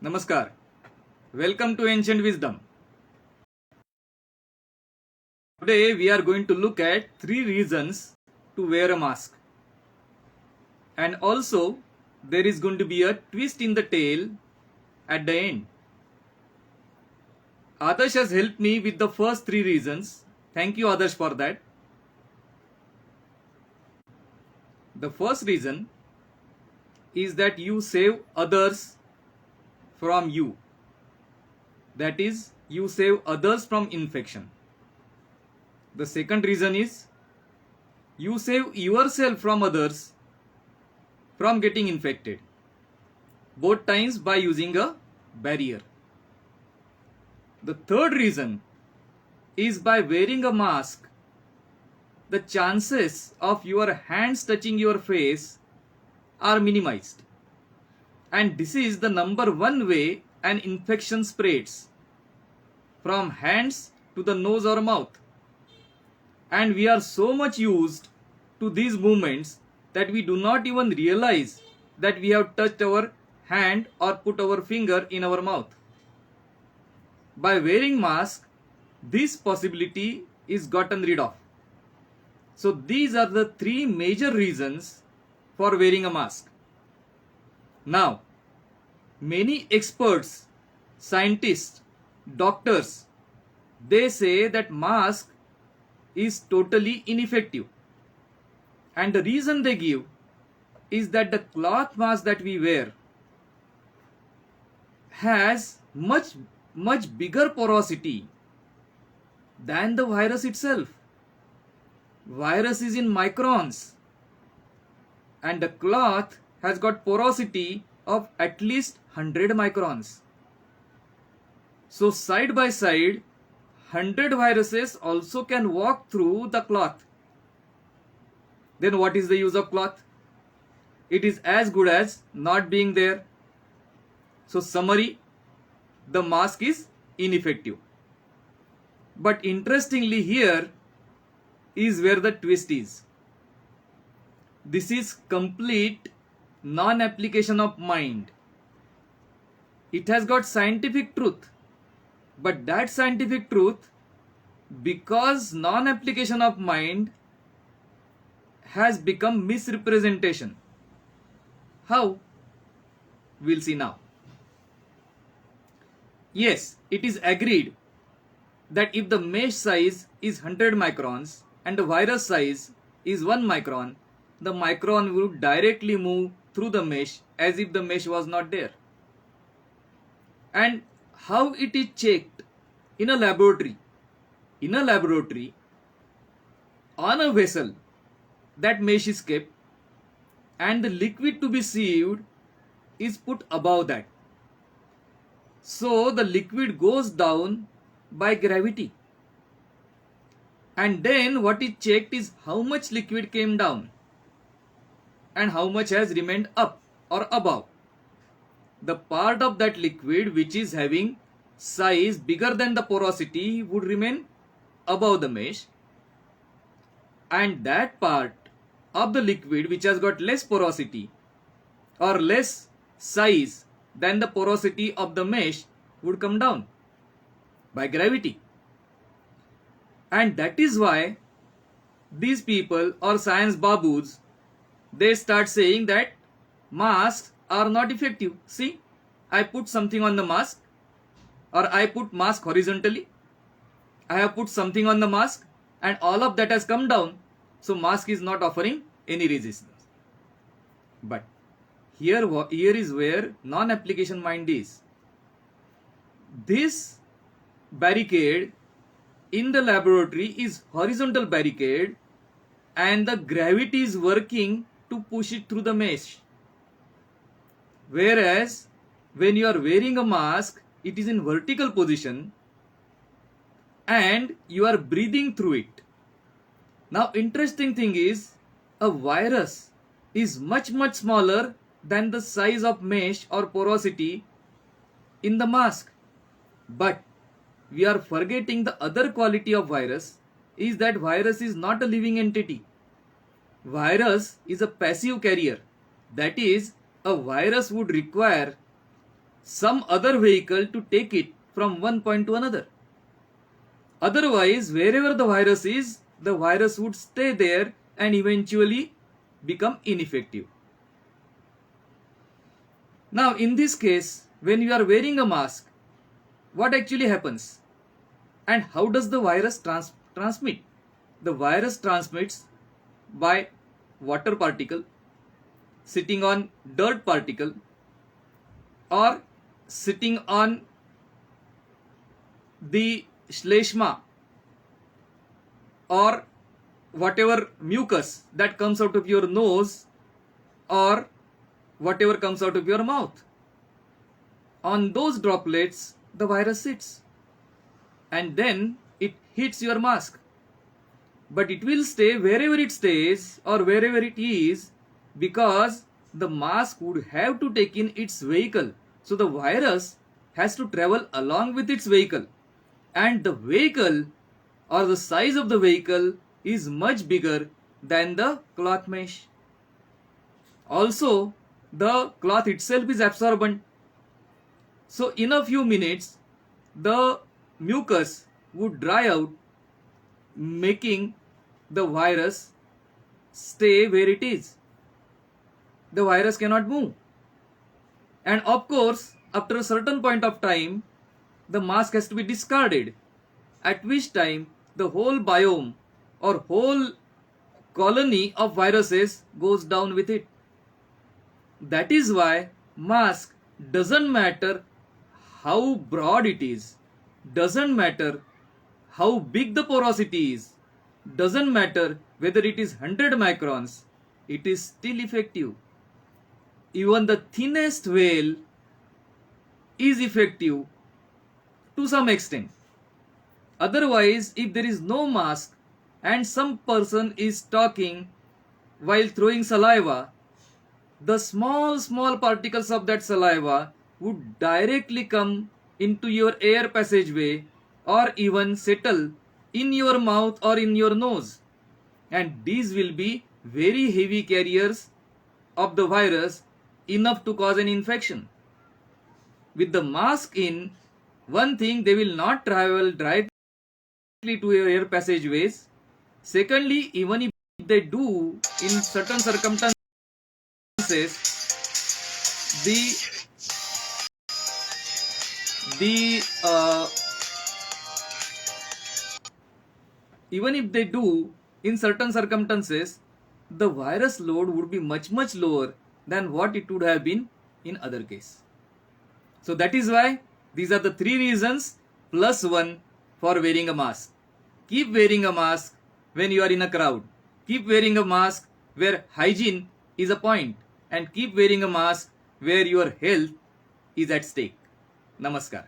Namaskar. Welcome to Ancient Wisdom. Today we are going to look at 3 reasons to wear a mask. And also there is going to be a twist in the tale at the end. Adarsh has helped me with the first 3 reasons. Thank you Adarsh for that. The first reason is that you save others from you. That is, you save others from infection. The second reason is you save yourself from others from getting infected. Both times by using a barrier. The third reason is by wearing a mask, the chances of your hands touching your face are minimized. And this is the number one way an infection spreads, from hands to the nose or mouth. And we are so much used to these movements that we do not even realize that we have touched our hand or put our finger in our mouth. By wearing mask, this possibility is gotten rid of. So these are the 3 major reasons for wearing a mask. Now, many experts, scientists, doctors, they say that mask is totally ineffective. And the reason they give is that the cloth mask that we wear has much bigger porosity than the virus itself. Virus is in microns and the cloth has got porosity of at least 100 microns. So side by side, 100 viruses also can walk through the cloth. Then what is the use of cloth? It is as good as not being there. So summary, the mask is ineffective. But interestingly here is where the twist is. This is complete non-application of mind. It has got scientific truth. But that scientific truth, because non-application of mind, has become misrepresentation. How? We'll see now. Yes, it is agreed that if the mesh size is 100 microns and the virus size is 1 micron, the micron would directly move through the mesh as if the mesh was not there. And how it is checked? In a laboratory. In a laboratory, on a vessel, that mesh is kept and the liquid to be sieved is put above that. So the liquid goes down by gravity. And then what is checked is how much liquid came down and how much has remained up or above. The part of that liquid which is having size bigger than the porosity would remain above the mesh, and that part of the liquid which has got less porosity or less size than the porosity of the mesh would come down by gravity. And that is why these people or science babus, they start saying that masks are not effective. See, I put something on the mask, or I put mask horizontally. I have put something on the mask and all of that has come down. So mask is not offering any resistance. But here is where non-application mind is. This barricade in the laboratory is horizontal barricade and the gravity is working to push it through the mesh. Whereas when you are wearing a mask, it is in vertical position and you are breathing through it. Now interesting thing is, a virus is much smaller than the size of mesh or porosity in the mask. But we are forgetting the other quality of virus is that virus is not a living entity. Virus is a passive carrier. That is, a virus would require some other vehicle to take it from one point to another. Otherwise, wherever the virus is, the virus would stay there and eventually become ineffective. Now, in this case, when you are wearing a mask, what actually happens? And how does the virus transmit? The virus transmits by water particle sitting on dirt particle or sitting on the schleishma or whatever mucus that comes out of your nose or whatever comes out of your mouth. On those droplets, the virus sits and then it hits your mask. But it will stay wherever it stays or wherever it is because the mask would have to take in its vehicle. So the virus has to travel along with its vehicle. And the vehicle or the size of the vehicle is much bigger than the cloth mesh. Also, the cloth itself is absorbent. So in a few minutes, the mucus would dry out, making the virus stay where it is. The virus cannot move. And of course, after a certain point of time, the mask has to be discarded, at which time the whole biome or whole colony of viruses goes down with it. That is why mask doesn't matter how broad it is, doesn't matter how big the porosity is, doesn't matter whether it is 100 microns, it is still effective. Even the thinnest veil is effective to some extent. Otherwise, if there is no mask and some person is talking while throwing saliva, the small particles of that saliva would directly come into your air passageway or even settle in your mouth or in your nose. And these will be very heavy carriers of the virus, enough to cause an infection. With the mask in, one thing, they will not travel directly to your air passageways. Secondly, even if they do, in certain circumstances, even if they do, in certain circumstances, the virus load would be much lower than what it would have been in other case. So that is why these are the 3 reasons plus 1 for wearing a mask. Keep wearing a mask when you are in a crowd. Keep wearing a mask where hygiene is a point, and keep wearing a mask where your health is at stake. Namaskar.